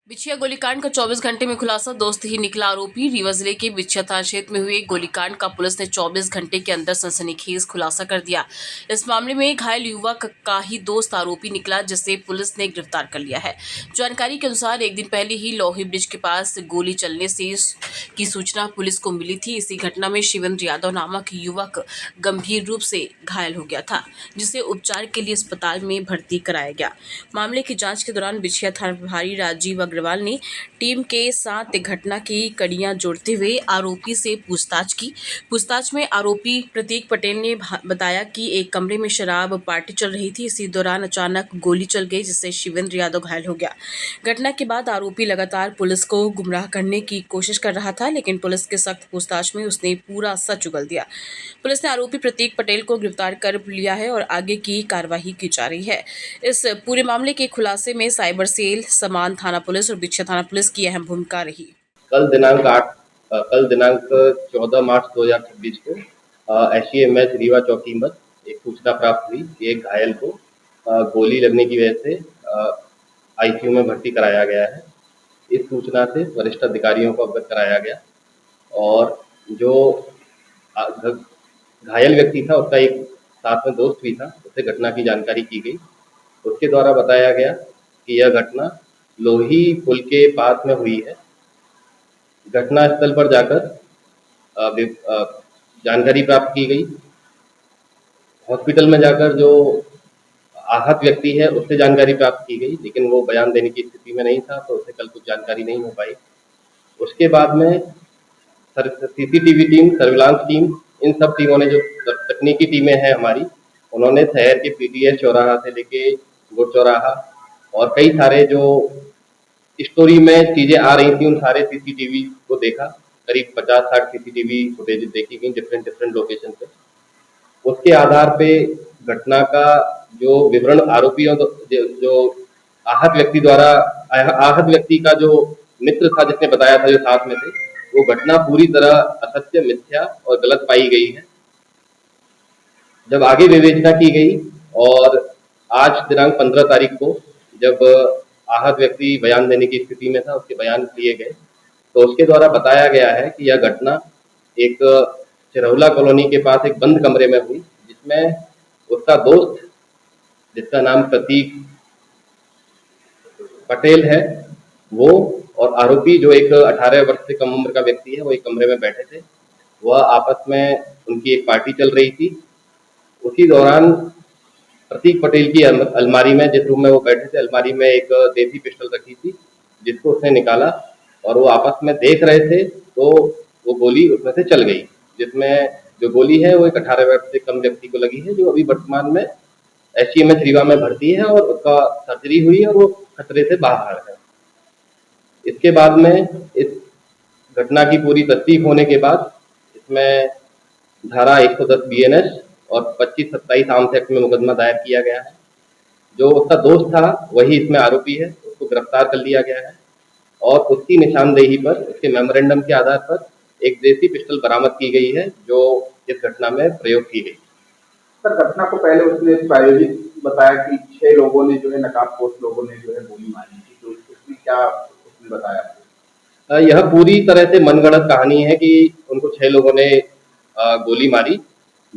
बिछिया गोलीकांड का 24 घंटे में खुलासा, दोस्त ही निकला आरोपी। रीवा जिले के बिछिया थाना क्षेत्र में हुए गोलीकांड का पुलिस ने 24 घंटे के अंदर सनसनीखेज खुलासा कर दिया। इस मामले में घायल युवक का ही दोस्त आरोपी निकला, जिसे पुलिस ने गिरफ्तार कर लिया है। जानकारी के अनुसार एक दिन पहले ही लोही ब्रिज के पास गोली चलने से की सूचना पुलिस को मिली थी। इसी घटना में शिवेंद्र यादव नामक युवक गंभीर रूप से घायल हो गया था, जिसे उपचार के लिए अस्पताल में भर्ती कराया गया। मामले की जांच के दौरान बिछिया थाना प्रभारी राजीव अग्रवाल ने टीम के साथ घटना की कड़ियां जोड़ते हुए आरोपी से पूछताछ में आरोपी प्रतीक पटेल ने बताया कि एक कमरे में शराब पार्टी चल रही थी। इसी दौरान अचानक गोली चल गई, जिससे शिवेंद्र यादव घायल हो गया। घटना के बाद आरोपी लगातार पुलिस को गुमराह करने की कोशिश कर रहा था, लेकिन पुलिस के सख्त पूछताछ में उसने पूरा सच उगल दिया। पुलिस ने आरोपी प्रतीक पटेल को गिरफ्तार कर लिया है और आगे की कार्यवाही की जा रही है। इस पूरे मामले के खुलासे में साइबर सेल, समान थाना पुलिस और बिछिया थाना पुलिस की अहम भूमिका रही। कल दिनांक 14 मार्च 2026 को SEMS रीवा चौकी पर एक सूचना प्राप्त हुई कि एक घायल को गोली लगने की वजह से ICU में भर्ती कराया गया है। इस सूचना से वरिष्ठ अधिकारियों को अवगत कराया गया और जो घायल व्यक्ति था उसका एक साथ में दोस्त भी था, उससे घटना की जानकारी की गई। उसके द्वारा बताया गया कि यह घटना लोही पुल के पास में हुई है। घटना स्थल पर जाकर जानकारी प्राप्त की गई। हॉस्पिटल में जाकर जो आहत व्यक्ति है उससे जानकारी प्राप्त की गई, लेकिन वो बयान देने की स्थिति में नहीं था, तो उसे कल कुछ जानकारी नहीं हो पाई। उसके बाद में CCTV टीम, सर्विलांस टीम, इन सब टीमों ने, जो तकनीकी टीमें हैं हमारी, उन्होंने शहर के PTS चौराहा से लेके गुड़ चौराहा और कई सारे जो स्टोरी में चीजें आ रही थी उन सारे CCTV को देखा। करीब 50-60 CCTV फुटेज देखी गई डिफरेंट लोकेशन पे। उसके आधार पे घटना का जो विवरण आरोपियों जो आहत व्यक्ति द्वारा आहत व्यक्ति का जो मित्र था जिसने बताया था, जो साथ में थे, वो घटना पूरी तरह असत्य, मिथ्या और गलत पाई गई है। जब आगे विवेचना की गई और आज दिनांक 15 तारीख को जब आहत व्यक्ति बयान देने की स्थिति में था, उसके बयान लिए गए, तो उसके द्वारा बताया गया है कि यह घटना एक चिरौला कॉलोनी के पास एक बंद कमरे में हुई, जिसमें उसका दोस्त, जिसका नाम प्रतीक पटेल है, वो और आरोपी जो एक 18 वर्ष से कम उम्र का व्यक्ति है, वो एक कमरे में बैठे थे। वह आपस में उनकी एक पार्टी चल रही थी। उसी दौरान प्रतीक पटेल की अलमारी में, जिस रूम में वो बैठे थे, अलमारी में एक देसी पिस्टल रखी थी, जिसको उसने निकाला और वो आपस में देख रहे थे, तो वो गोली उसमें से चल गई, जिसमें जो गोली है वो एक 18 वर्ष से कम व्यक्ति को लगी है, जो अभी वर्तमान में SEMS रीवा में भर्ती है और उसका सर्जरी हुई है और वो खतरे से बाहर है। इसके बाद में इस घटना की पूरी तस्दीक होने के बाद इसमें धारा 110 BNS और 25-27 आर्म्स एक्ट में मुकदमा दायर किया गया है। जो उसका दोस्त था वही इसमें आरोपी है, उसको गिरफ्तार कर लिया गया है और उसकी निशानदेही पर, उसके मेमोरेंडम के आधार पर एक देसी पिस्टल बरामद की गई है, जो इस घटना में प्रयोग की गई। सर, घटना को पहले उसने प्रायोजित बताया कि 6 लोगों ने जो है, नकाबपोश लोगों ने जो है गोली मारी थी, तो उसमें क्या उसने बताया? यह पूरी तरह से मनगढ़ंत कहानी है कि उनको 6 लोगों ने गोली मारी।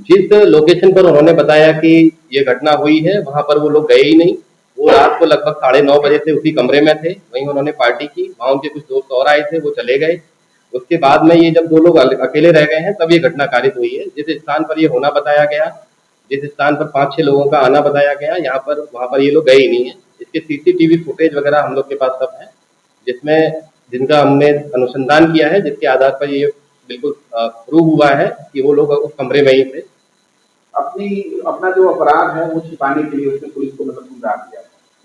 जिस लोकेशन पर उन्होंने बताया कि ये घटना हुई है, वहां पर वो लोग गए ही नहीं। वो रात को लगभग 9:30 बजे से उसी कमरे में थे, वहीं उन्होंने पार्टी की। वहां उनके कुछ दोस्त और आए थे, वो चले गए। उसके बाद में ये जब 2 लोग अकेले रह गए हैं, तब ये घटना कारित हुई है। जिस स्थान पर ये होना बताया गया, जिस स्थान पर 5-6 लोगों का आना बताया गया, यहाँ पर वहां पर ये लोग गए ही नहीं है। इसके CCTV फुटेज वगैरह हम लोग के पास सब है, जिनका हमने अनुसंधान किया है, जिसके आधार पर ये बिल्कुल प्रूव हुआ है कि वो लोग उस कमरे में ही थे। अपना जो अपराध है वो छिपाने के लिए उसने पुलिस को मतलब गुमराह किया।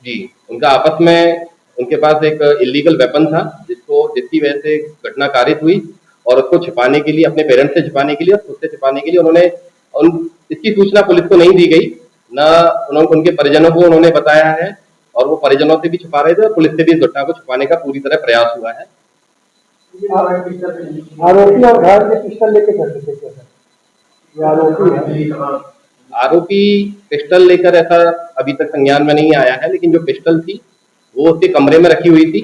जी, उनका आपस में, उनके पास एक इलीगल वेपन था, जिसकी वजह से घटना कारित हुई और उसको छिपाने के लिए, अपने पेरेंट्स से छिपाने के लिए और खुद से छिपाने के लिए उन्होंने इसकी सूचना पुलिस को नहीं दी गई, न उनके परिजनों को उन्होंने बताया है, और वो परिजनों से भी छुपा रहे थे और पुलिस से भी इस घटना को छुपाने का पूरी तरह प्रयास हुआ है। आरोपी और घर में पिस्टल लेके चलते थे क्या सर? आरोपी पिस्टल लेकर ऐसा अभी तक संज्ञान में नहीं आया है, लेकिन जो पिस्टल थी वो उसके कमरे में रखी हुई थी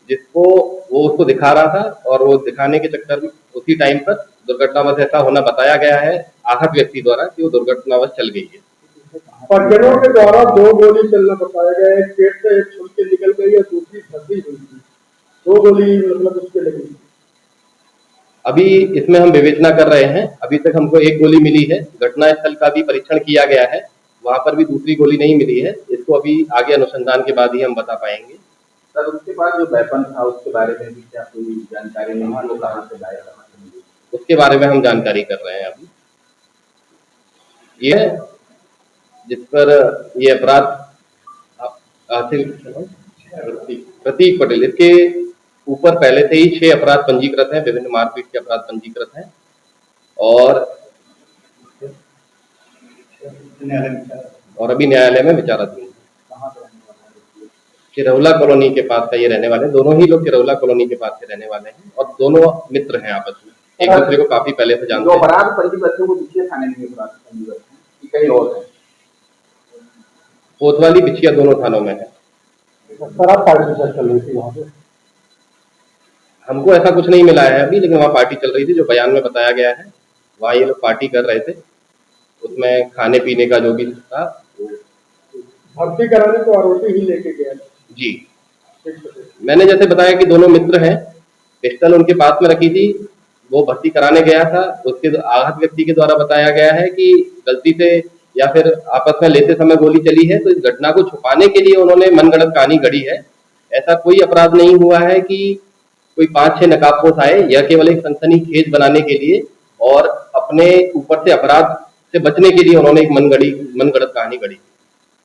जिसको वो उसको दिखा रहा था और वो दिखाने के चक्कर में उसी टाइम पर दुर्घटनावश ऐसा होना बताया गया है आहत व्यक्ति द्वारा कि वो दुर्घटनावश चल गई है। परिजनों के द्वारा 2 गोली चलना बताया गया है, एक पेट से एक छुल के निकल गई है, दूसरी फंसी हुई थी, 2 गोली मतलब उसके लगी। अभी इसमें हम विवेचना कर रहे हैं, अभी तक हमको एक गोली मिली है, घटना स्थल का भी परीक्षण किया गया है, वहां पर भी दूसरी गोली नहीं मिली है। इसको अभी आगे अनुसंधान के बाद ही हम बता पाएंगे। सर उसके बाद जो वेपन था उसके बारे में भी क्या कोई जानकारी नहीं है, वो कहाँ से लाया, कहाँ से मिली? उसके बारे में हम जानकारी कर रहे हैं अभी। ये जिस पर ये अपराध प्रतीक पटेल, इसके ऊपर पहले से ही 6 अपराध पंजीकृत हैं, विभिन्न मारपीट के अपराध पंजीकृत हैं और अभी न्यायालय में विचाराधीन है। चिरौला कॉलोनी के पास का ये रहने वाले, दोनों ही लोग चिरौला कॉलोनी के पास के रहने वाले हैं और दोनों मित्र हैं आपस में, एक दूसरे को काफी पहले से जानते हैं। अपराध पंजीबद्ध है वो बिछिया थाने में अपराध पंजीबद्ध है कि कहीं और है? कोतवाली बिछिया दोनों थानों में है। सर आप पार्टी चल रही थी वहाँ पे? हमको ऐसा कुछ नहीं मिला है अभी, लेकिन वहाँ पार्टी चल रही थी, जो बयान में बताया गया है वहाँ ये लोग पार्टी कर रहे थे, उसमें खाने पीने का जो भी था भर्ती कराने तो आरोपी ही लेके गया जी। मैंने जैसे बताया कि दोनों मित्र हैं, पिस्टल उनके पास में रखी थी, वो भर्ती कराने गया था, उसके आहत व्यक्ति के द्वारा बताया गया है कि गलती से या फिर आपस में लेते समय गोली चली है, तो इस घटना को छुपाने के लिए उन्होंने मनगढ़ंत कहानी गढ़ी है। ऐसा कोई अपराध नहीं हुआ है कि कोई 5-6 नकाबपोश आए, यह केवल एक सनसनीखेज बनाने के लिए और अपने ऊपर से अपराध से बचने के लिए उन्होंने एक मनगढ़ंत कहानी गढ़ी।